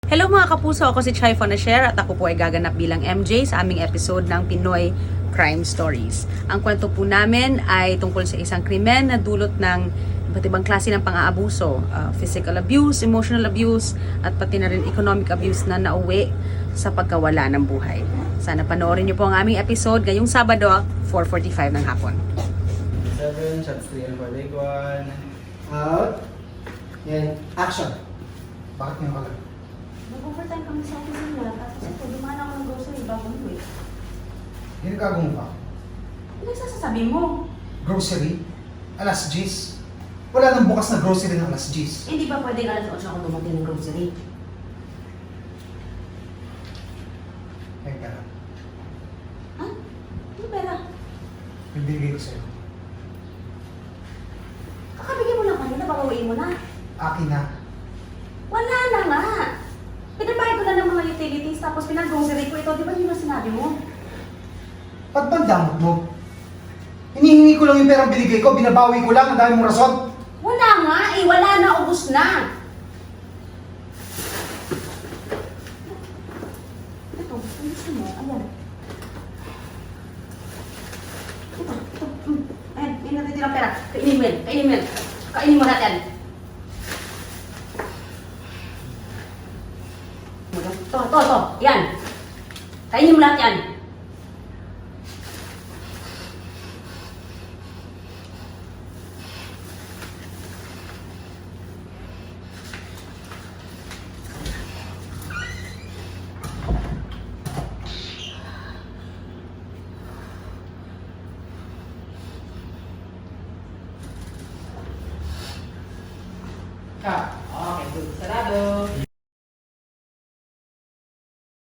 Hello mga kapuso, ako si Chai Fonasher at ako po ay gaganap bilang MJ sa aming episode ng Pinoy Crime Stories. Ang kwento po namin ay tungkol sa isang krimen na dulot ng iba't ibang klase ng pang-aabuso, physical abuse, emotional abuse, at pati na rin economic abuse na nauwi sa pagkawala ng buhay. Sana panoorin niyo po ang aming episode ngayong Sabado, 4:45 ng hapon. 7, shots 3 and 4, take 1. Out. Yan. Action. Bakit ngayon ka lang? Nag-overtime kami sa opisina, tapos ito, dumaan ako ng grocery bago umuwi. Ginagawa mo ba? Ano sasasabi mo? Grocery? Alas 10. Wala nang bukas na grocery ng alas 10. Hindi ba pwedeng alas 8 ako dumating ng grocery? Ngayon ka lang. Ha? Ano pera? Bibigay ko sa'yo. Kakabigyan mo lang kanina, babawiin mo na. Akin na. Wala na nga! Pinabayad ko na ng mga utilities, tapos pinag-grocery ko ito. Di ba yun ang sinabi mo? Ba't ba ang damot mo? Hinihingi ko lang yung perang binigay ko, binabawi ko lang, ang dami mong rason. Wala nga eh! Wala na! Ubus na! Ito, ang gusto mo. Ayan. Ito. Ayan, yung natitirang pera. Kainin mo yan. Kainin mo yan. Kainin mo lahat yan. Ito. Yan. Kainin mo lahat yan. Okay, good. Sarado.